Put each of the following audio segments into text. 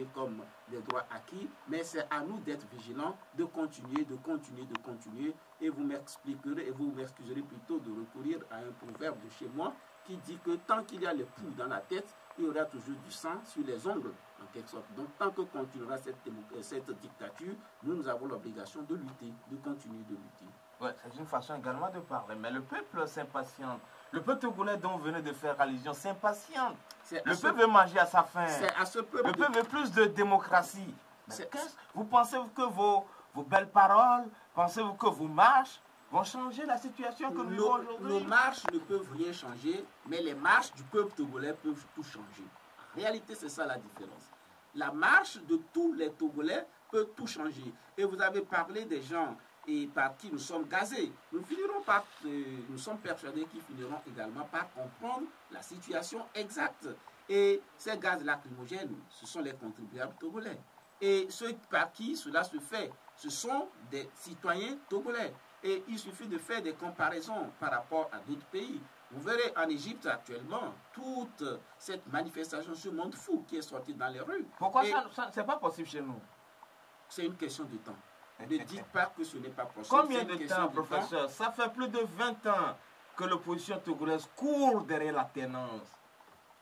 considérés comme des droits acquis, mais c'est à nous d'être vigilants, de continuer, et vous m'expliquerez, et vous m'excuserez plutôt de recourir à un proverbe de chez moi qui dit que tant qu'il y a les poux dans la tête, il y aura toujours du sang sur les ongles, en quelque sorte. Donc, tant que continuera cette dictature, nous avons l'obligation de lutter, de continuer de lutter. Ouais, c'est une façon également de parler, mais le peuple s'impatiente. Le peuple togolais dont vous venez de faire allusion s'impatiente. Le peuple veut manger à sa faim. Le peuple veut plus de démocratie. Vous pensez que vos belles paroles, pensez-vous que vos marches vont changer la situation que nous vivons aujourd'hui? Nos marches ne peuvent rien changer, mais les marches du peuple togolais peuvent tout changer. En réalité, c'est ça la différence. La marche de tous les Togolais peut tout changer. Et vous avez parlé des gens et par qui nous sommes gazés. Nous sommes persuadés qu'ils finiront également par comprendre la situation exacte. Et ces gaz lacrymogènes, ce sont les contribuables togolais. Et ceux par qui cela se fait, ce sont des citoyens togolais. Et il suffit de faire des comparaisons par rapport à d'autres pays. Vous verrez en Égypte actuellement, toute cette manifestation, ce monde fou qui est sorti dans les rues. Pourquoi ça n'est pas possible chez nous? C'est une question de temps. Ne dites pas que ce n'est pas possible. Combien de temps, professeur? Ça fait plus de 20 ans que l'opposition togolaise court derrière la tenance.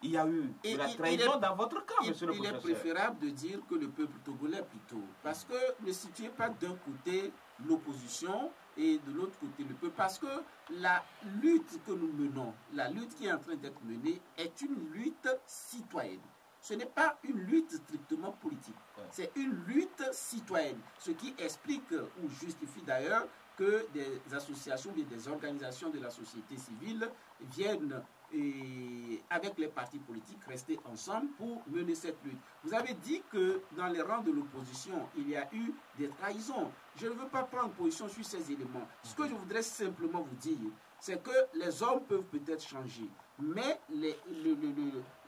Il y a eu de la trahison dans votre camp, monsieur le professeur. Il est préférable de dire que le peuple togolais plutôt. Parce que ne situez pas d'un côté l'opposition et de l'autre côté le peuple. Parce que la lutte que nous menons, la lutte qui est en train d'être menée, est une lutte citoyenne. Ce n'est pas une lutte strictement politique, c'est une lutte citoyenne. Ce qui explique ou justifie d'ailleurs que des associations et des organisations de la société civile viennent avec les partis politiques rester ensemble pour mener cette lutte. Vous avez dit que dans les rangs de l'opposition, il y a eu des trahisons. Je ne veux pas prendre position sur ces éléments. Ce que je voudrais simplement vous dire, c'est que les hommes peuvent peut-être changer, mais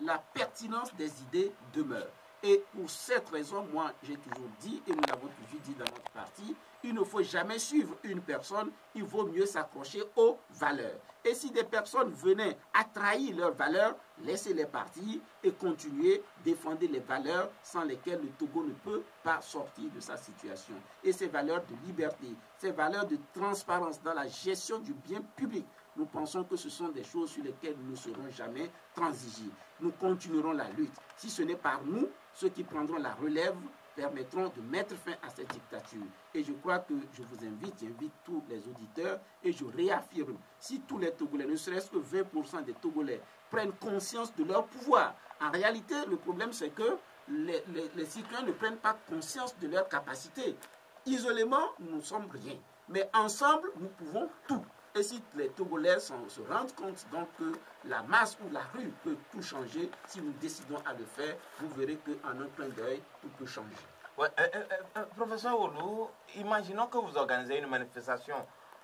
la pertinence des idées demeure. Et pour cette raison, moi, j'ai toujours dit, et nous l'avons toujours dit dans notre parti, il ne faut jamais suivre une personne, il vaut mieux s'accrocher aux valeurs. Et si des personnes venaient à trahir leurs valeurs, laissez-les partir et continuer à défendre les valeurs sans lesquelles le Togo ne peut pas sortir de sa situation. Et ces valeurs de liberté, ces valeurs de transparence dans la gestion du bien public, nous pensons que ce sont des choses sur lesquelles nous ne serons jamais transigés. Nous continuerons la lutte. Si ce n'est par nous, ceux qui prendront la relève permettront de mettre fin à cette dictature. Et je crois que je vous invite, j'invite tous les auditeurs et je réaffirme, si tous les Togolais, ne serait-ce que 20% des Togolais, prennent conscience de leur pouvoir, en réalité, le problème c'est que les citoyens ne prennent pas conscience de leur capacité. Isolément, nous ne sommes rien. Mais ensemble, nous pouvons tout. Et si les Togolais se rendent compte donc que la masse ou la rue peut tout changer, si nous décidons à le faire, vous verrez qu'en un clin d'œil, tout peut changer. Ouais, professeur Oulou, imaginons que vous organisez une manifestation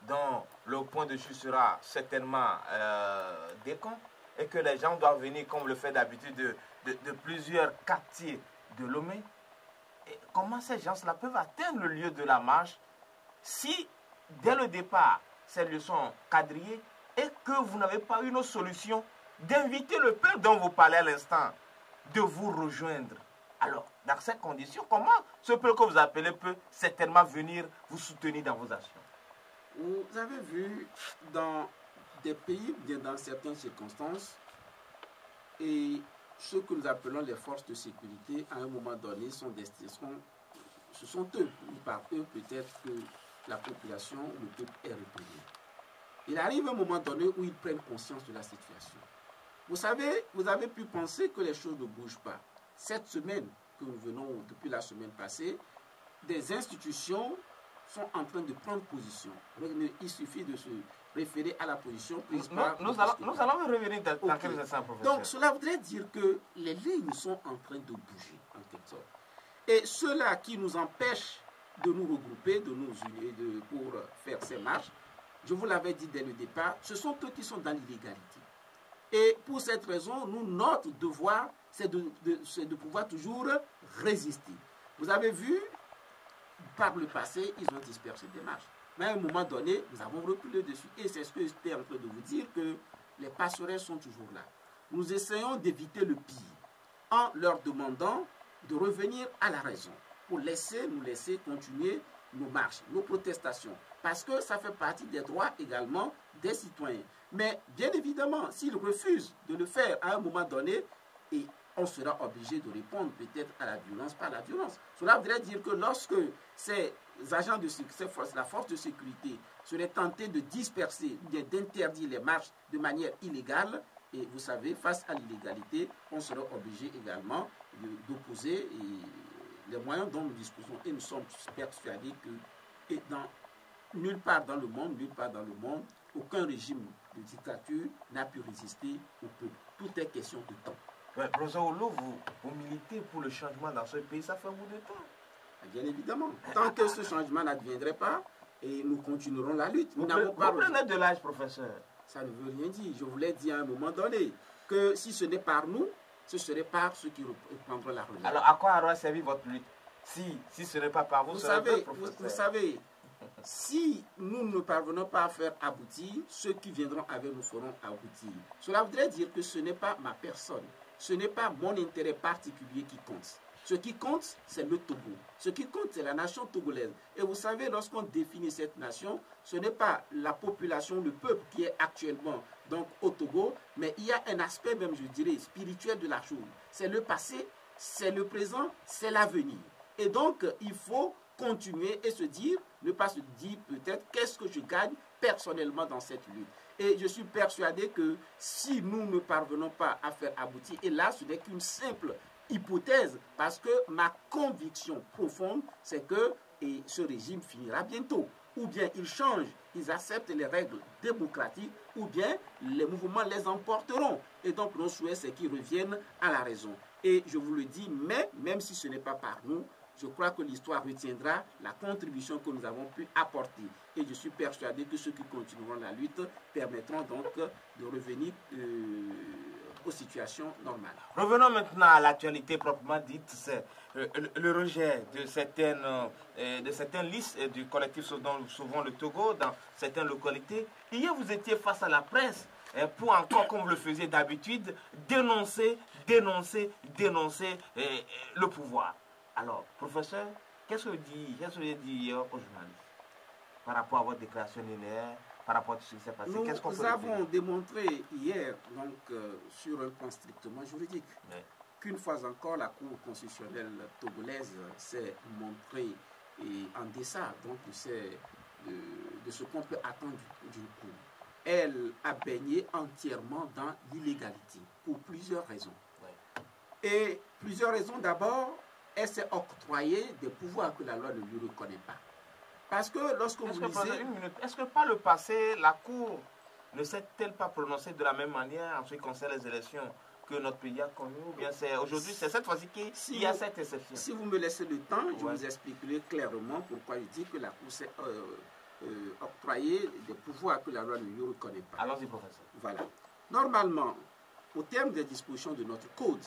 dont le point de vue sera certainement décompte et que les gens doivent venir, comme le fait d'habitude, de plusieurs quartiers de Lomé. Et comment ces gens-là peuvent atteindre le lieu de la marche si, dès le départ, ces lieux sont quadrillés et que vous n'avez pas une autre solution d'inviter le peuple dont vous parlez à l'instant de vous rejoindre? Alors, dans ces conditions, comment ce peuple que vous appelez peut certainement venir vous soutenir dans vos actions? Vous avez vu dans des pays, bien dans certaines circonstances, et ce que nous appelons les forces de sécurité, à un moment donné, ce sont eux, par eux peut-être que la population, le peuple est réprimé. Il arrive un moment donné où ils prennent conscience de la situation. Vous savez, vous avez pu penser que les choses ne bougent pas. Cette semaine, que nous venons depuis la semaine passée, des institutions sont en train de prendre position. Il suffit de se référer à la position prise par... Nous allons revenir dans quelques instants, professeur. Donc, cela voudrait dire que les lignes sont en train de bouger, en quelque sorte. Et ceux-là qui nous empêchent de nous regrouper, de nous unir pour faire ces marches, je vous l'avais dit dès le départ, ce sont eux qui sont dans l'illégalité. Et pour cette raison, notre devoir, c'est de pouvoir toujours résister. Vous avez vu, par le passé, ils ont dispersé des marches. Mais à un moment donné, nous avons reculé dessus. Et c'est ce que j'étais en train de vous dire, que les passerelles sont toujours là. Nous essayons d'éviter le pire en leur demandant de revenir à la raison, pour nous laisser continuer nos marches, nos protestations, parce que ça fait partie des droits également des citoyens. Mais bien évidemment, s'ils refusent de le faire à un moment donné, et on sera obligé de répondre peut-être à la violence par la violence. Cela voudrait dire que lorsque ces agents de sécurité, la force de sécurité, seraient tentés de disperser ou bien d'interdire les marches de manière illégale, et vous savez, face à l'illégalité, on sera obligé également d'opposer les moyens dont nous disposons. Et nous sommes persuadés que nulle part dans le monde, aucun régime de dictature n'a pu résister au peuple. Tout est question de temps. Ouais, professeur Olo, vous militez pour le changement dans ce pays, ça fait un bout de temps. Bien évidemment. Tant que ce changement n'adviendrait pas, et nous continuerons la lutte. Vous prenez de l'âge, professeur. Ça ne veut rien dire. Je vous l'ai dit à un moment donné, que si ce n'est par nous, ce serait par ceux qui reprendront la relève. Alors, à quoi aura servi votre lutte si ce n'est pas par vous, vous savez, si nous ne parvenons pas à faire aboutir, ceux qui viendront avec nous feront aboutir. Cela voudrait dire que ce n'est pas ma personne, ce n'est pas mon intérêt particulier qui compte. Ce qui compte, c'est le Togo. Ce qui compte, c'est la nation togolaise. Et vous savez, lorsqu'on définit cette nation, ce n'est pas la population, le peuple qui est actuellement donc, au Togo, mais il y a un aspect même, je dirais, spirituel de la chose. C'est le passé, c'est le présent, c'est l'avenir. Et donc, il faut continuer et se dire, ne pas se dire peut-être qu'est-ce que je gagne personnellement dans cette lutte. Et je suis persuadé que si nous ne parvenons pas à faire aboutir, et là, ce n'est qu'une simple hypothèse, parce que ma conviction profonde, c'est que ce régime finira bientôt. Ou bien ils changent, ils acceptent les règles démocratiques, ou bien les mouvements les emporteront. Et donc, nos souhaits, c'est qu'ils reviennent à la raison. Et je vous le dis, mais même si ce n'est pas par nous, je crois que l'histoire retiendra la contribution que nous avons pu apporter. Et je suis persuadé que ceux qui continueront la lutte permettront donc de revenir aux situations normales. Revenons maintenant à l'actualité proprement dite, c'est le rejet de certaines listes du collectif Sauvons le Togo dans certaines localités. Hier, vous étiez face à la presse pour encore, comme vous le faisiez d'habitude, dénoncer le pouvoir. Alors, professeur, qu'est-ce que vous dites hier aux journalistes par rapport à votre déclaration linéaire, par rapport à tout ce qui s'est passé? Nous avons démontré hier, donc, sur un plan strictement juridique, qu'une fois encore, la Cour constitutionnelle togolaise s'est montrée en deçà donc, de ce qu'on peut attendre d'une Cour. Elle a baigné entièrement dans l'illégalité, pour plusieurs raisons. Et plusieurs raisons, d'abord, elle s'est octroyée des pouvoirs que la loi ne lui reconnaît pas. Parce que lorsque vous lisez... Est-ce que par le passé, la Cour ne s'est-elle pas prononcée de la même manière en ce qui concerne les élections que notre pays a connues? Ou bien aujourd'hui, c'est cette fois-ci qu'il y a cette exception? Si vous me laissez le temps, je vous expliquerai clairement pourquoi je dis que la Cour s'est octroyée des pouvoirs que la loi ne lui reconnaît pas. Allons-y, professeur. Voilà. Normalement, au terme des dispositions de notre code,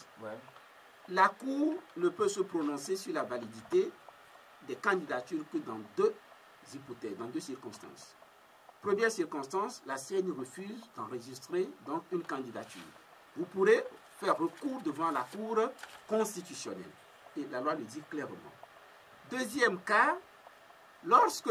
la Cour ne peut se prononcer sur la validité des candidatures que dans deux hypothèses, dans deux circonstances. Première circonstance, la CENI refuse d'enregistrer donc une candidature. Vous pourrez faire recours devant la Cour constitutionnelle. Et la loi le dit clairement. Deuxième cas, lorsque,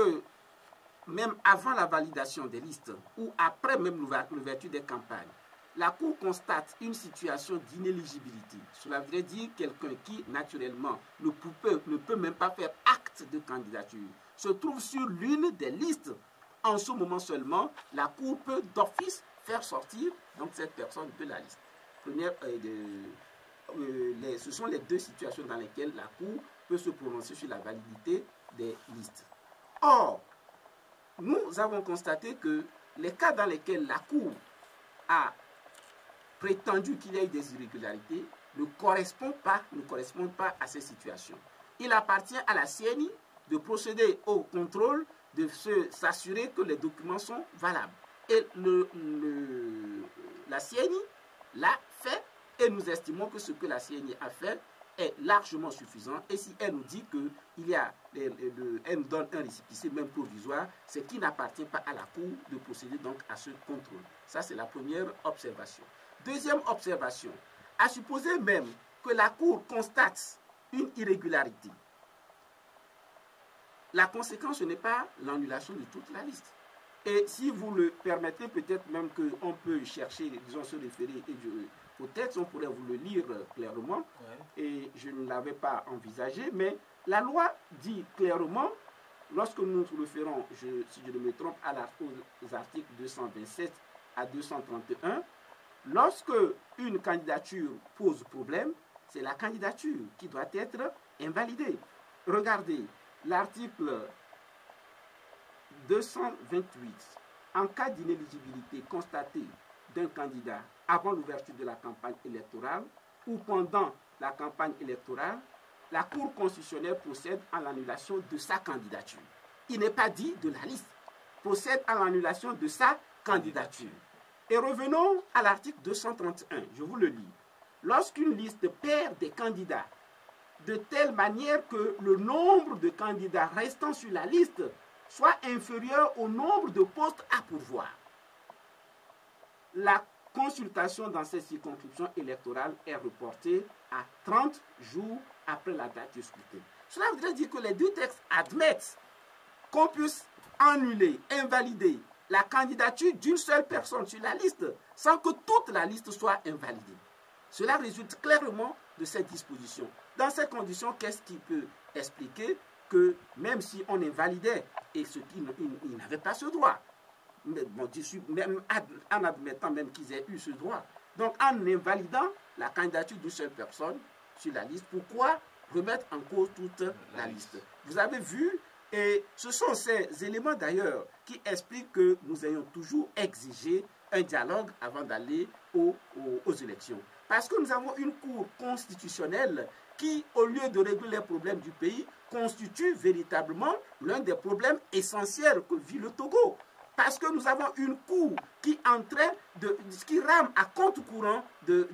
même avant la validation des listes, ou après même l'ouverture des campagnes, la Cour constate une situation d'inéligibilité. Cela voudrait dire quelqu'un qui, naturellement, ne peut même pas faire acte de candidature, se trouve sur l'une des listes. En ce moment seulement, la Cour peut d'office faire sortir donc, cette personne de la liste. Ce sont les deux situations dans lesquelles la Cour peut se prononcer sur la validité des listes. Or, nous avons constaté que les cas dans lesquels la Cour a prétendu qu'il y a eu des irrégularités ne correspondent pas à ces situations. Il appartient à la CENI de procéder au contrôle, de s'assurer que les documents sont valables. Et la CENI l'a fait et nous estimons que ce que la CENI a fait est largement suffisant. Et si elle nous dit elle nous donne un récépissé même provisoire, c'est qu'il n'appartient pas à la Cour de procéder donc à ce contrôle. Ça, c'est la première observation. Deuxième observation, à supposer même que la Cour constate une irrégularité, la conséquence, ce n'est pas l'annulation de toute la liste. Et si vous le permettez, peut-être même qu'on peut chercher, disons, se référer, et peut-être on pourrait vous le lire clairement, et je ne l'avais pas envisagé, mais la loi dit clairement, lorsque nous nous référons, si je ne me trompe, aux articles 227 à 231, lorsque une candidature pose problème, c'est la candidature qui doit être invalidée. Regardez, l'article 228. En cas d'inéligibilité constatée d'un candidat avant l'ouverture de la campagne électorale ou pendant la campagne électorale, la Cour constitutionnelle procède à l'annulation de sa candidature. Il n'est pas dit de la liste. Procède à l'annulation de sa candidature. Et revenons à l'article 231. Je vous le lis. Lorsqu'une liste perd des candidats de telle manière que le nombre de candidats restant sur la liste soit inférieur au nombre de postes à pourvoir, la consultation dans cette circonscription électorale est reportée à 30 jours après la date du scrutin. Cela voudrait dire que les deux textes admettent qu'on puisse annuler, invalider la candidature d'une seule personne sur la liste sans que toute la liste soit invalidée. Cela résulte clairement de cette disposition. Dans ces conditions, qu'est-ce qui peut expliquer que même si on invalidait et ceux qui n'avaient pas ce droit, même en admettant même qu'ils aient eu ce droit, donc en invalidant la candidature d'une seule personne sur la liste, pourquoi remettre en cause toute la liste? Vous avez vu, et ce sont ces éléments d'ailleurs qui expliquent que nous ayons toujours exigé un dialogue avant d'aller aux élections. Parce que nous avons une Cour constitutionnelle qui, au lieu de régler les problèmes du pays, constitue véritablement l'un des problèmes essentiels que vit le Togo. Parce que nous avons une Cour qui rame à compte courant de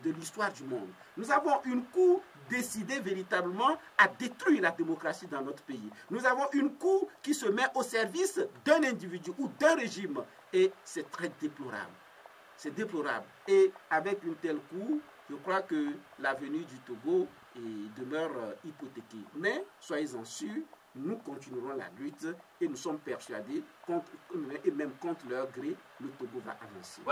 l'histoire du monde. Nous avons une Cour décidée véritablement à détruire la démocratie dans notre pays. Nous avons une Cour qui se met au service d'un individu ou d'un régime. Et c'est très déplorable. C'est déplorable. Et avec une telle Cour, je crois que l'avenir du Togo demeure hypothéqué. Mais soyez-en sûrs, nous continuerons la lutte et nous sommes persuadés, et même contre leur gré, le Togo va avancer.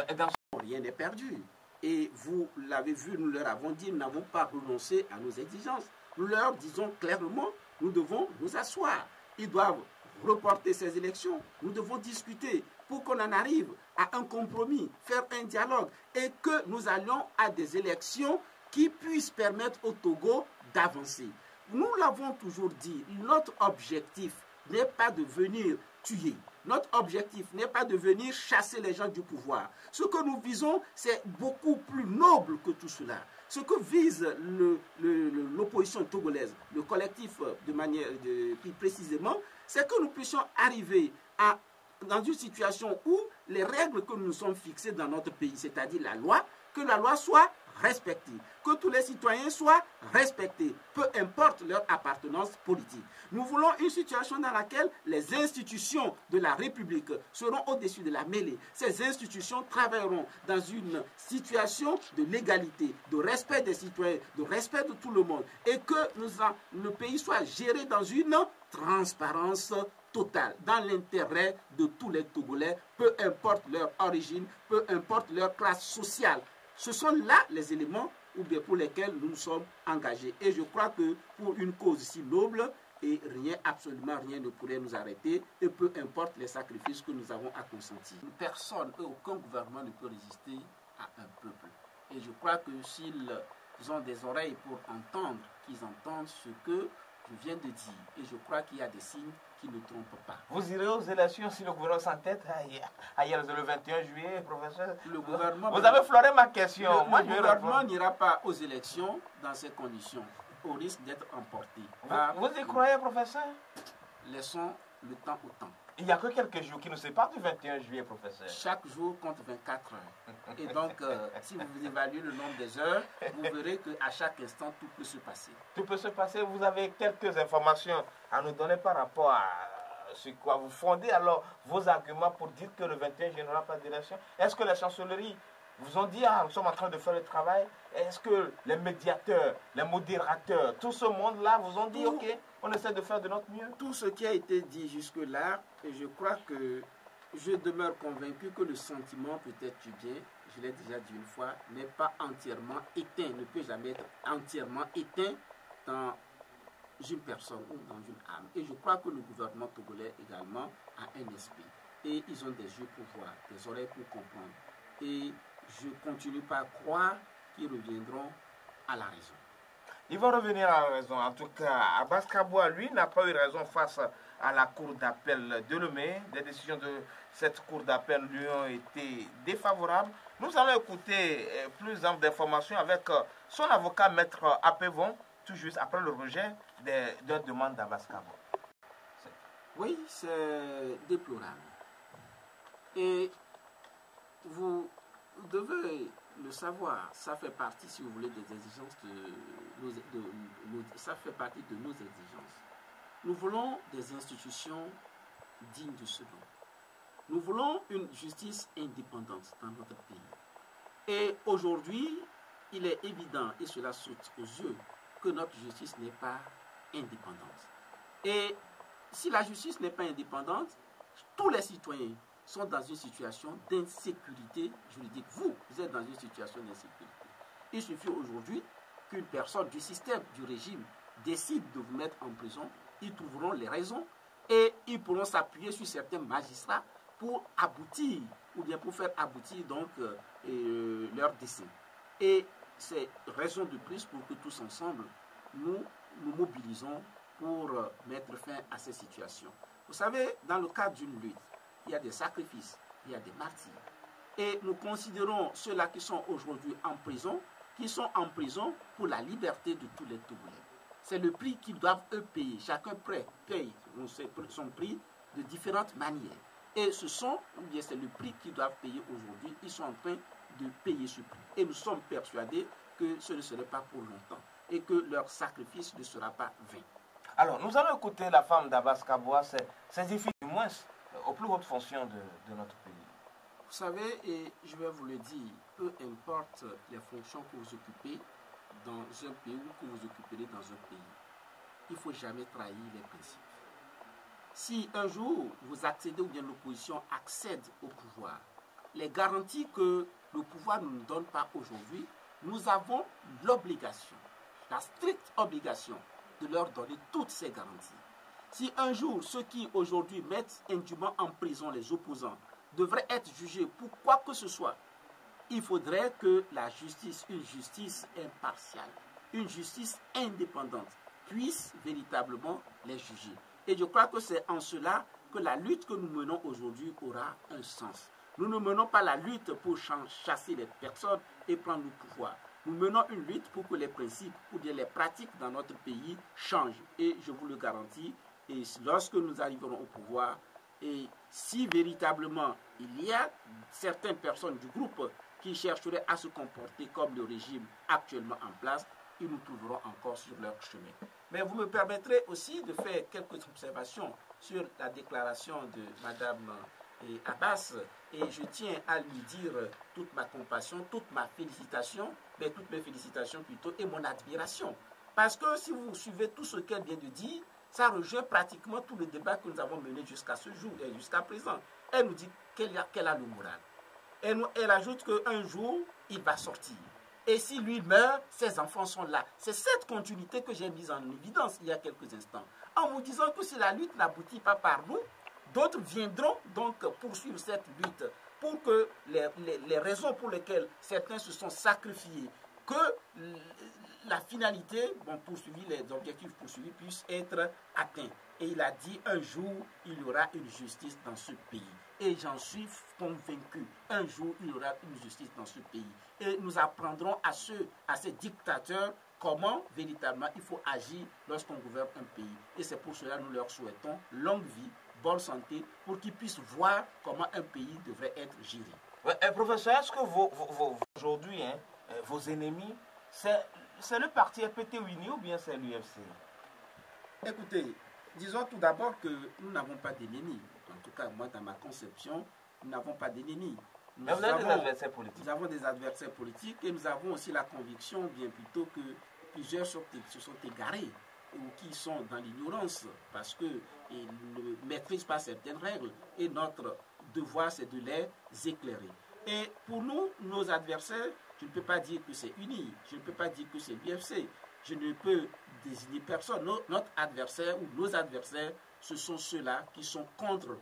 Rien n'est perdu. Et vous l'avez vu, nous leur avons dit, nous n'avons pas renoncé à nos exigences. Nous leur disons clairement, nous devons nous asseoir. Ils doivent reporter ces élections. Nous devons discuter pour qu'on en arrive à un compromis, faire un dialogue et que nous allions à des élections qui puissent permettre au Togo d'avancer. Nous l'avons toujours dit, notre objectif n'est pas de venir tuer. Notre objectif n'est pas de venir chasser les gens du pouvoir. Ce que nous visons, c'est beaucoup plus noble que tout cela. Ce que vise l'opposition togolaise, le collectif plus précisément, c'est que nous puissions arriver dans une situation où les règles que nous nous sommes fixées dans notre pays, c'est-à-dire la loi, que la loi soit respectée, que tous les citoyens soient respectés, peu importe leur appartenance politique. Nous voulons une situation dans laquelle les institutions de la République seront au-dessus de la mêlée. Ces institutions travailleront dans une situation de légalité, de respect des citoyens, de respect de tout le monde, et que le pays soit géré dans une transparence totale, dans l'intérêt de tous les Togolais, peu importe leur origine, peu importe leur classe sociale. Ce sont là les éléments pour lesquels nous nous sommes engagés. Et je crois que pour une cause si noble, et absolument rien ne pourrait nous arrêter, et peu importe les sacrifices que nous avons à consentir. Personne et aucun gouvernement ne peut résister à un peuple. Et je crois que s'ils ont des oreilles pour entendre, qu'ils entendent ce que je viens de dire. Et je crois qu'il y a des signes qui ne trompent pas. Vous irez aux élections si le gouvernement s'entête ailleurs le 21 juillet, professeur. Vous avez fleuré ma question. Le gouvernement n'ira pas aux élections dans ces conditions, au risque d'être emporté. Vous y croyez, professeur? Laissons le temps au temps. Il n'y a que quelques jours qui nous séparent du 21 juillet, professeur. Chaque jour compte 24 heures. Et donc, si vous évaluez le nombre des heures, vous verrez qu'à chaque instant, tout peut se passer. Tout peut se passer. Vous avez quelques informations à nous donner par rapport à ce quoi vous fondez alors vos arguments pour dire que le 21 juillet n'aura pas d'élection. Est-ce que la chancellerie vous ont dit, ah, nous sommes en train de faire le travail. Est-ce que les médiateurs, les modérateurs, tout ce monde-là vous ont dit, ok, on essaie de faire de notre mieux? Tout ce qui a été dit jusque-là, et je crois que je demeure convaincu que le sentiment peut-être du bien, je l'ai déjà dit une fois, n'est pas entièrement éteint, ne peut jamais être entièrement éteint dans une personne ou dans une âme. Et je crois que le gouvernement togolais également a un esprit. Et ils ont des yeux pour voir, des oreilles pour comprendre. Et je continue par croire qu'ils reviendront à la raison. Ils vont revenir à la raison. En tout cas, Abbas Kaboua, lui, n'a pas eu raison face à la cour d'appel de Lomé. Les décisions de cette cour d'appel lui ont été défavorables. Nous allons écouter plus d'informations avec son avocat, maître Apevon, tout juste après le rejet de la demande d'Abbas Kaboua. Oui, c'est déplorable. Et vous devez le savoir, ça fait partie, si vous voulez, des exigences ça fait partie de nos exigences. Nous voulons des institutions dignes de ce nom. Nous voulons une justice indépendante dans notre pays. Et aujourd'hui, il est évident, et cela saute aux yeux, que notre justice n'est pas indépendante. Et si la justice n'est pas indépendante, tous les citoyens sont dans une situation d'insécurité juridique. Vous êtes dans une situation d'insécurité. Il suffit aujourd'hui qu'une personne du système, du régime, décide de vous mettre en prison, ils trouveront les raisons et ils pourront s'appuyer sur certains magistrats pour aboutir, ou bien pour faire aboutir donc leur dessein. Et c'est raison de plus pour que tous ensemble, nous nous mobilisons pour mettre fin à ces situations. Vous savez, dans le cadre d'une lutte, il y a des sacrifices, il y a des martyrs. Et nous considérons ceux-là qui sont aujourd'hui en prison, qui sont en prison pour la liberté de tous les Togolais. C'est le prix qu'ils doivent eux payer. Chacun paye son prix de différentes manières. Et c'est le prix qu'ils doivent payer aujourd'hui. Ils sont en train de payer ce prix. Et nous sommes persuadés que ce ne serait pas pour longtemps et que leur sacrifice ne sera pas vain. Alors, nous allons écouter la femme d'Abbas Kaboua, ses défis du moins aux plus hautes fonctions de notre pays. Vous savez, et je vais vous le dire, peu importe les fonctions que vous occupez dans un pays ou que vous occuperez dans un pays, il ne faut jamais trahir les principes. Si un jour vous accédez ou bien l'opposition accède au pouvoir, les garanties que le pouvoir ne nous donne pas aujourd'hui, nous avons l'obligation, la stricte obligation de leur donner toutes ces garanties. Si un jour ceux qui aujourd'hui mettent indûment en prison les opposants devraient être jugés pour quoi que ce soit, il faudrait que la justice, une justice impartiale, une justice indépendante, puisse véritablement les juger. Et je crois que c'est en cela que la lutte que nous menons aujourd'hui aura un sens. Nous ne menons pas la lutte pour chasser les personnes et prendre le pouvoir. Nous menons une lutte pour que les principes ou bien les pratiques dans notre pays changent. Et je vous le garantis, et lorsque nous arriverons au pouvoir, et si véritablement il y a certaines personnes du groupe qui chercheraient à se comporter comme le régime actuellement en place, ils nous trouveront encore sur leur chemin. Mais vous me permettrez aussi de faire quelques observations sur la déclaration de Mme Abbas, et je tiens à lui dire toute ma compassion, toute ma félicitation, mais toutes mes félicitations plutôt, et mon admiration. Parce que si vous suivez tout ce qu'elle vient de dire, ça rejoint pratiquement tout le débat que nous avons mené jusqu'à ce jour et jusqu'à présent. Elle nous dit qu'elle a le moral. Elle ajoute qu'un jour, il va sortir. Et si lui meurt, ses enfants sont là. C'est cette continuité que j'ai mise en évidence il y a quelques instants. En vous disant que si la lutte n'aboutit pas par nous, d'autres viendront donc poursuivre cette lutte pour que les raisons pour lesquelles certains se sont sacrifiés, que la finalité poursuivie, les objectifs poursuivis puissent être atteints. Et il a dit un jour, il y aura une justice dans ce pays. Et j'en suis convaincu. Un jour, il y aura une justice dans ce pays. Et nous apprendrons à ces dictateurs comment véritablement il faut agir lorsqu'on gouverne un pays. Et c'est pour cela que nous leur souhaitons longue vie, bonne santé, pour qu'ils puissent voir comment un pays devrait être géré. Ouais, professeur, est-ce que aujourd'hui, vos ennemis, c'est le parti FPT Wini ou bien c'est l'UFC? Écoutez, disons tout d'abord que nous n'avons pas d'ennemis. En tout cas, moi, dans ma conception, nous n'avons pas d'ennemis. Mais vous avez des adversaires politiques. Nous avons des adversaires politiques et nous avons aussi la conviction, bien plutôt, que plusieurs se sont égarés ou qui sont dans l'ignorance parce qu'ils ne maîtrisent pas certaines règles. Et notre devoir, c'est de les éclairer. Et pour nous, nos adversaires, je ne peux pas dire que c'est uni, je ne peux pas dire que c'est l'UFC, je ne peux désigner personne. Notre adversaire ou nos adversaires, ce sont ceux-là qui sont contre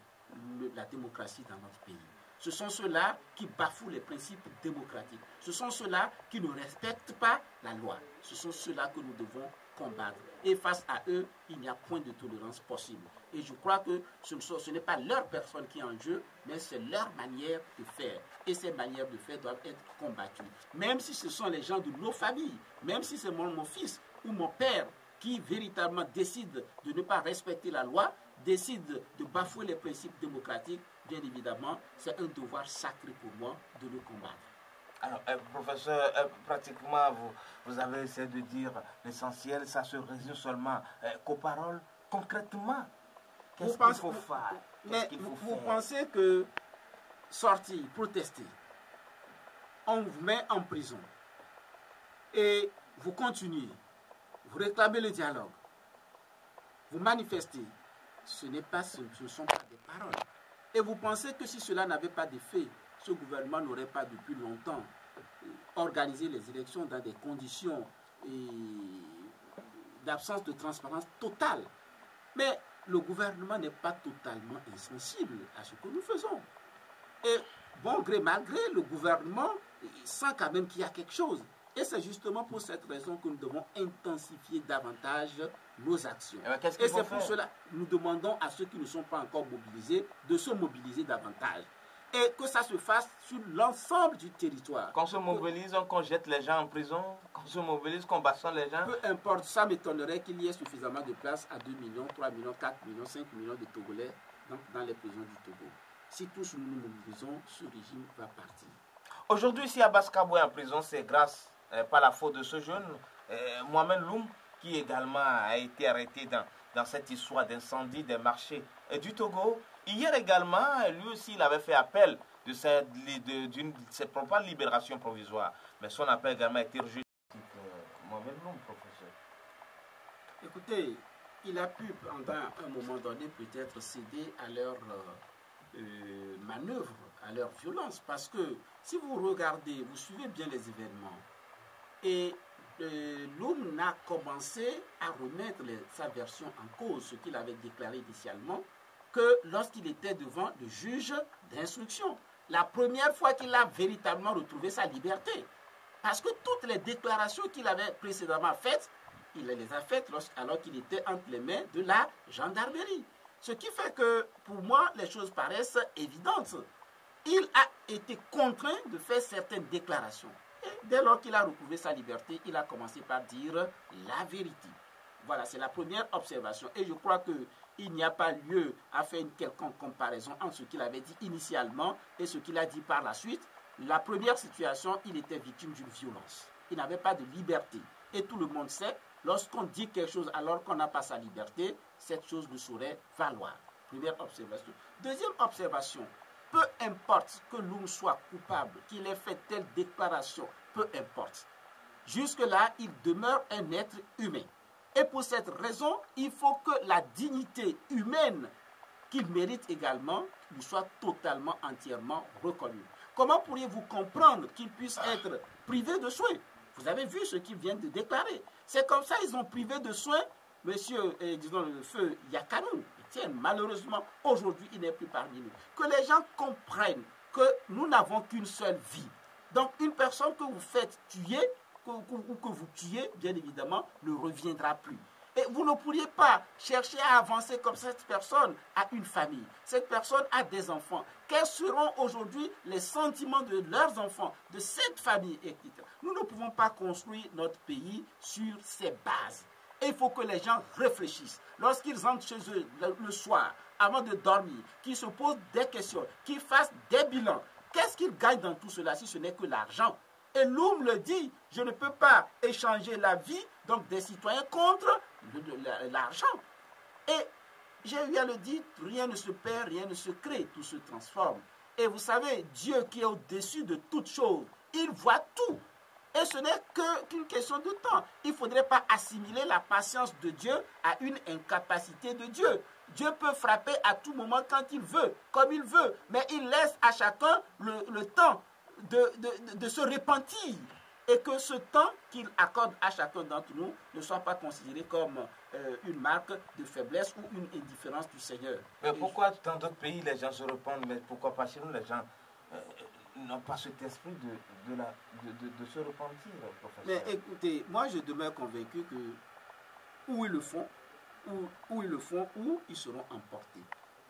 la démocratie dans notre pays. Ce sont ceux-là qui bafouent les principes démocratiques. Ce sont ceux-là qui ne respectent pas la loi. Ce sont ceux-là que nous devons combattre. Et face à eux, il n'y a point de tolérance possible. Et je crois que ce n'est pas leur personne qui est en jeu, mais c'est leur manière de faire. Et ces manières de faire doivent être combattues. Même si ce sont les gens de nos familles, même si c'est mon fils ou mon père qui véritablement décide de ne pas respecter la loi, décide de bafouer les principes démocratiques, bien évidemment, c'est un devoir sacré pour moi de le combattre. Alors, professeur, pratiquement, vous avez essayé de dire l'essentiel, ça se résume seulement qu'aux paroles. Concrètement, qu'est-ce qu'il faut faire? Mais vous pensez que sortir, protester, on vous met en prison et vous continuez, vous réclamez le dialogue, vous manifestez, ce ne sont pas des paroles. Et vous pensez que si cela n'avait pas d'effet, ce gouvernement n'aurait pas depuis longtemps organisé les élections dans des conditions d'absence de transparence totale. Mais le gouvernement n'est pas totalement insensible à ce que nous faisons. Et bon gré mal gré, le gouvernement sent quand même qu'il y a quelque chose. Et c'est justement pour cette raison que nous devons intensifier davantage nos actions. Et c'est pour cela que nous demandons à ceux qui ne sont pas encore mobilisés de se mobiliser davantage. Et que ça se fasse sur l'ensemble du territoire. Qu'on se mobilise, qu'on jette les gens en prison, qu'on se mobilise, qu'on bastonne les gens. Peu importe, ça m'étonnerait qu'il y ait suffisamment de place à 2 millions, 3 millions, 4 millions, 5 millions de Togolais dans les prisons du Togo. Si tous nous nous mobilisons, ce régime va partir. Aujourd'hui, si Abbas Kabou est en prison, c'est grâce, pas la faute de ce jeune, Mohamed Loum, qui également a été arrêté dans cette histoire d'incendie des marchés du Togo. Hier également, lui aussi, il avait fait appel de ses propres libérations provisoires. Mais son appel également a été rejeté. Mohamed Loum, professeur. Écoutez, il a pu, pendant un moment donné, peut-être céder à leur manœuvre, à leur violence. Parce que si vous regardez, vous suivez bien les événements, et Loum n'a commencé à remettre sa version en cause, ce qu'il avait déclaré initialement, que lorsqu'il était devant le juge d'instruction. La première fois qu'il a véritablement retrouvé sa liberté. Parce que toutes les déclarations qu'il avait précédemment faites, il les a faites alors qu'il était entre les mains de la gendarmerie. Ce qui fait que, pour moi, les choses paraissent évidentes. Il a été contraint de faire certaines déclarations. Et dès lors qu'il a retrouvé sa liberté, il a commencé par dire la vérité. Voilà, c'est la première observation. Et je crois qu'il n'y a pas lieu à faire une quelconque comparaison entre ce qu'il avait dit initialement et ce qu'il a dit par la suite. La première situation, il était victime d'une violence. Il n'avait pas de liberté. Et tout le monde sait, lorsqu'on dit quelque chose alors qu'on n'a pas sa liberté, cette chose ne saurait valoir. Première observation. Deuxième observation, peu importe que Loum soit coupable, qu'il ait fait telle déclaration, peu importe. Jusque-là, il demeure un être humain. Et pour cette raison, il faut que la dignité humaine qu'il mérite également lui soit totalement, entièrement reconnue. Comment pourriez-vous comprendre qu'il puisse être privé de soins? Vous avez vu ce qu'il vient de déclarer. C'est comme ça ils ont privé de soins monsieur, disons, le feu Yakanou. Tiens, malheureusement, aujourd'hui, il n'est plus parmi nous. Que les gens comprennent que nous n'avons qu'une seule vie. Donc, une personne que vous faites tuer, ou que vous tuez, bien évidemment, ne reviendra plus. Et vous ne pourriez pas chercher à avancer comme cette personne a une famille. Cette personne a des enfants. Quels seront aujourd'hui les sentiments de leurs enfants, de cette famille, etc. Nous ne pouvons pas construire notre pays sur ces bases. Et il faut que les gens réfléchissent. Lorsqu'ils entrent chez eux le soir, avant de dormir, qu'ils se posent des questions, qu'ils fassent des bilans. Qu'est-ce qu'ils gagnent dans tout cela si ce n'est que l'argent? Et Loum le dit, je ne peux pas échanger la vie donc des citoyens contre l'argent. Et j'ai eu à le dire, rien ne se perd, rien ne se crée, tout se transforme. Et vous savez, Dieu qui est au-dessus de toutes choses, il voit tout. Et ce n'est qu'une question de temps. Il ne faudrait pas assimiler la patience de Dieu à une incapacité de Dieu. Dieu peut frapper à tout moment quand il veut, comme il veut, mais il laisse à chacun le temps de se repentir. Et que ce temps qu'il accorde à chacun d'entre nous ne soit pas considéré comme une marque de faiblesse ou une indifférence du Seigneur. Mais pourquoi dans d'autres pays les gens se repentent, mais pourquoi pas chez nous les gens n'ont pas cet esprit de se repentir, professeur? Mais écoutez, moi je demeure convaincu que où ils le font, où ils seront emportés.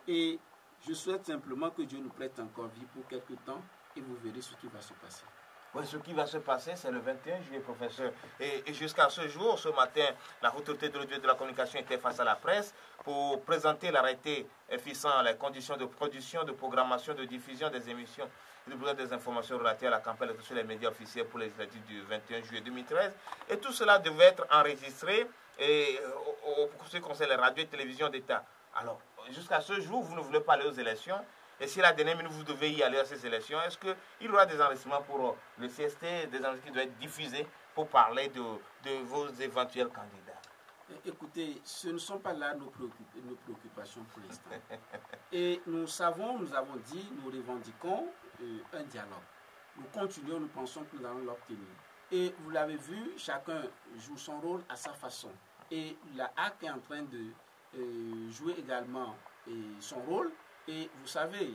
Et je souhaite simplement que Dieu nous prête encore vie pour quelque temps et vous verrez ce qui va se passer. Oui, ce qui va se passer, c'est le 21 juillet, professeur. Et jusqu'à ce jour, ce matin, la Autorité de l'audio et de la communication était face à la presse pour présenter l'arrêté fixant les conditions de production, de programmation, de diffusion des émissions et de des informations relatives à la campagne sur les médias officiels pour les législatives du 21 juillet 2013. Et tout cela devait être enregistré pour ce qui concerne les radios et télévisions d'État. Alors, jusqu'à ce jour, vous ne voulez pas aller aux élections. Et si la dernière minute, vous devez y aller à ces élections, est-ce qu'il y aura des enregistrements pour le CST, des enregistrements qui doivent être diffusés pour parler de vos éventuels candidats? Écoutez, ce ne sont pas là nos préoccupations pour l'instant. Et nous avons dit, nous revendiquons un dialogue. Nous continuons, nous pensons que nous allons l'obtenir. Et vous l'avez vu, chacun joue son rôle à sa façon. Et la HAC est en train de jouer également son rôle. Et vous savez,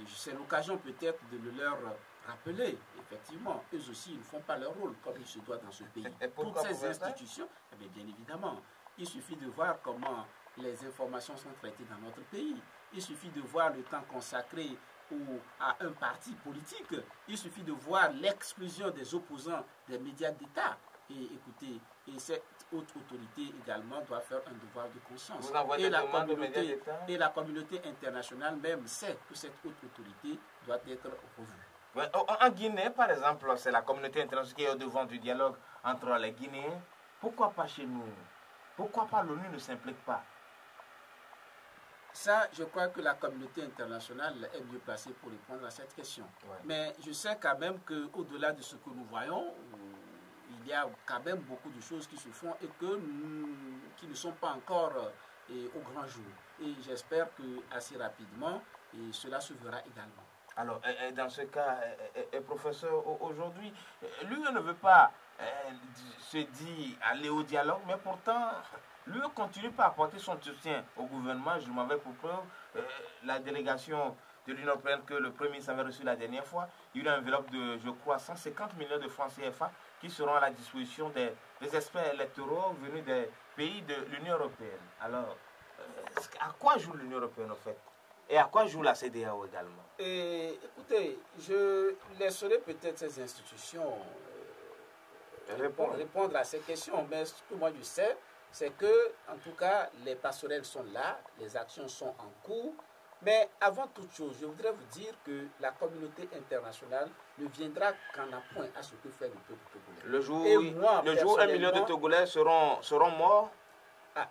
c'est l'occasion peut-être de le leur rappeler, effectivement, eux aussi, ils ne font pas leur rôle comme il se doit dans ce pays. Toutes ces institutions, bien évidemment, il suffit de voir comment les informations sont traitées dans notre pays. Il suffit de voir le temps consacré à un parti politique. Il suffit de voir l'exclusion des opposants des médias d'État. Et écoutez, cette haute autorité également doit faire un devoir de conscience. Et la communauté internationale même sait que cette haute autorité doit être revue. Ouais, en Guinée, par exemple, c'est la communauté internationale qui est au devant du dialogue entre les Guinéens. Pourquoi pas chez nous? Pourquoi pas l'ONU ne s'implique pas? Ça, je crois que la communauté internationale est mieux placée pour répondre à cette question. Ouais. Mais je sais quand même qu'au-delà de ce que nous voyons, il y a quand même beaucoup de choses qui se font et qui ne sont pas encore au grand jour. Et j'espère que assez rapidement, cela se verra également. Alors, dans ce cas, professeur, aujourd'hui, lui ne veut pas se dire aller au dialogue, mais pourtant, lui continue pas à apporter son soutien au gouvernement. Je m'en vais pour preuve. La délégation de l'Union européenne que le Premier ministre avait reçu la dernière fois, il y a eu une enveloppe de, je crois, 150 millions de francs CFA qui seront à la disposition des experts électoraux venus des pays de l'Union européenne. Alors, à quoi joue l'Union européenne en fait? Et à quoi joue la CEDEAO également? Écoutez, je laisserai peut-être ces institutions répondre à ces questions, mais ce que moi je sais, c'est que, en tout cas, les passerelles sont là, les actions sont en cours. Mais avant toute chose, je voudrais vous dire que la communauté internationale ne viendra qu'en appoint à ce que fait le peuple togolais. Le jour où 1 million de Togolais seront morts?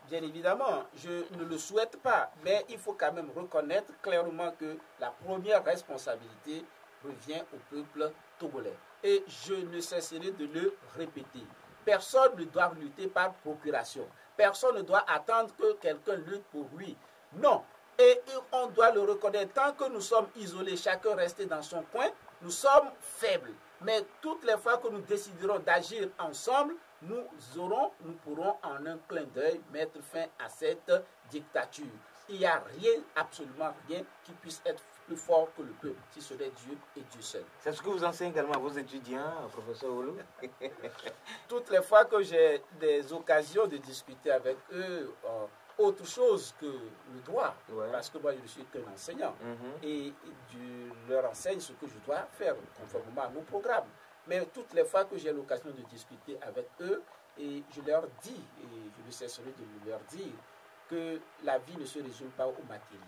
Bien évidemment, je ne le souhaite pas, mais il faut quand même reconnaître clairement que la première responsabilité revient au peuple togolais. Et je ne cesserai de le répéter. Personne ne doit lutter par procuration. Personne ne doit attendre que quelqu'un lutte pour lui. Non. Et on doit le reconnaître. Tant que nous sommes isolés, chacun resté dans son coin, nous sommes faibles. Mais toutes les fois que nous déciderons d'agir ensemble, nous pourrons en un clin d'œil mettre fin à cette dictature. Il n'y a rien, absolument rien, qui puisse être plus fort que le peuple, si ce n'est Dieu et Dieu seul. C'est ce que vous enseignez également à vos étudiants, professeur Olu? Toutes les fois que j'ai des occasions de discuter avec eux, autre chose que le droit, parce que moi je ne suis qu'un enseignant, et je leur enseigne ce que je dois faire conformément à mon programme. Mais toutes les fois que j'ai l'occasion de discuter avec eux, et je leur dis, et je ne cesserai de leur dire, que la vie ne se résume pas au matériel.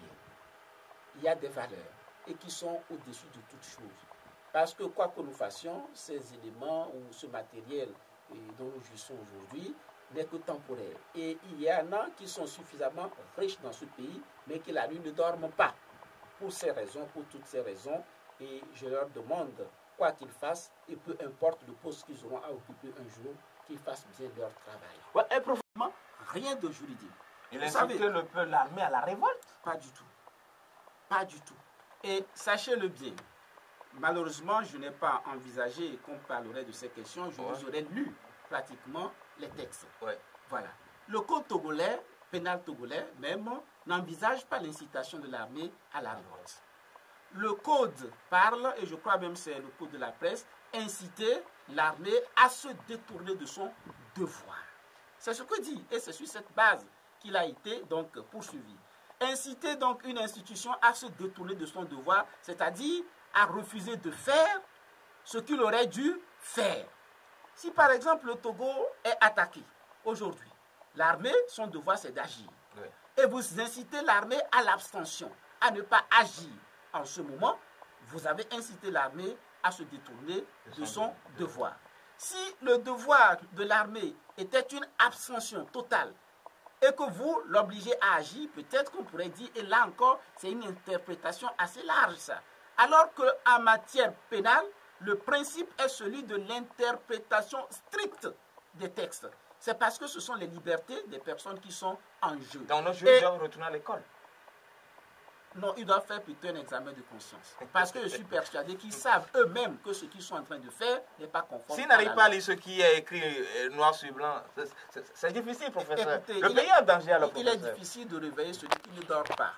Il y a des valeurs et qui sont au-dessus de toute chose. Parce que quoi que nous fassions, ces éléments ou ce matériel dont nous jouissons aujourd'hui n'est que temporaire. Et il y en a qui sont suffisamment riches dans ce pays, mais qui la nuit ne dorment pas. pour ces raisons, pour toutes ces raisons, et je leur demande, quoi qu'ils fassent, et peu importe le poste qu'ils auront à occuper un jour, qu'ils fassent bien leur travail. Ouais, et professeur, rien de juridique. il incite l'armée à la révolte? Pas du tout. Pas du tout. Et sachez-le bien, malheureusement, je n'ai pas envisagé qu'on parlerait de ces questions. Je vous aurais lu pratiquement les textes. Ouais. Voilà. Le code togolais, pénal togolais même, n'envisage pas l'incitation de l'armée à la révolte. Le code parle, et je crois même c'est le code de la presse, inciter l'armée à se détourner de son devoir. C'est ce que dit, et c'est sur cette base qu'il a été donc poursuivi. Inciter donc une institution à se détourner de son devoir, c'est-à-dire à refuser de faire ce qu'il aurait dû faire. Si par exemple le Togo est attaqué aujourd'hui, l'armée, son devoir c'est d'agir. Oui. Et vous incitez l'armée à l'abstention, à ne pas agir. En ce moment, vous avez incité l'armée à se détourner de son devoir. Si le devoir de l'armée était une abstention totale, et que vous l'obligez à agir, peut-être qu'on pourrait dire, et là encore, c'est une interprétation assez large ça. Alors qu'en matière pénale, le principe est celui de l'interprétation stricte des textes. C'est parce que ce sont les libertés des personnes qui sont en jeu. Donc nos jeunes doivent retourner à l'école. Non, ils doivent faire plutôt un examen de conscience. Parce que je suis persuadé qu'ils savent eux-mêmes que ce qu'ils sont en train de faire n'est pas conforme. S'ils n'arrivent pas à lire ce qui est écrit noir sur blanc, c'est difficile, professeur. Écoutez, le pays est en danger alors, il est difficile de réveiller celui qui ne dort pas.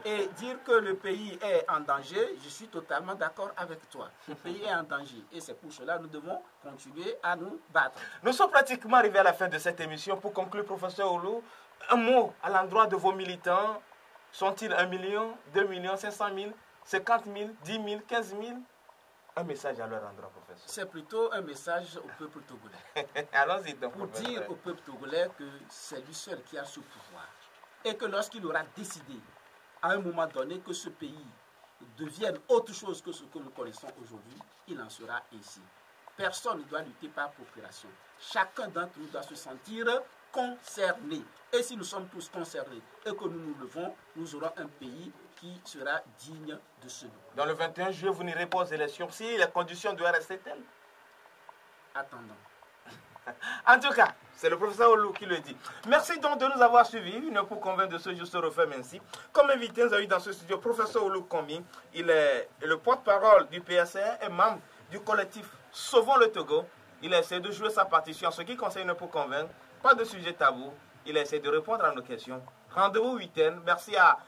Et dire que le pays est en danger, je suis totalement d'accord avec toi. Le pays est en danger. Et c'est pour cela que nous devons continuer à nous battre. Nous sommes pratiquement arrivés à la fin de cette émission. Pour conclure, professeur Oulou, un mot à l'endroit de vos militants. Sont-ils 1 million, 2 millions, 500 000, 50 000, 10 000, 15 000? Un message à leur endroit, professeur. C'est plutôt un message au peuple togolais. Allons-y donc, pour dire au peuple togolais que c'est lui seul qui a ce pouvoir. Et que lorsqu'il aura décidé, à un moment donné, que ce pays devienne autre chose que ce que nous connaissons aujourd'hui, il en sera ainsi. Personne ne doit lutter par procuration. Chacun d'entre nous doit se sentir concernés. Et si nous sommes tous concernés et que nous nous levons, nous aurons un pays qui sera digne de ce nom. Dans le 21 juillet, vous n'irez pas aux élections si les conditions doivent rester telles. Attendons. En tout cas, c'est le professeur Oulou qui le dit. Merci donc de nous avoir suivis. Une pour convaincre de ce jour se referme ainsi. Comme invité, nous avons eu dans ce studio professeur Oulou Kombi. Il est le porte-parole du PSR et membre du collectif Sauvons le Togo. Il a essayé de jouer sa partition en ce qui concerne Une pour convaincre. Pas de sujet tabou. Il essaie de répondre à nos questions. Rendez-vous week-end. Merci à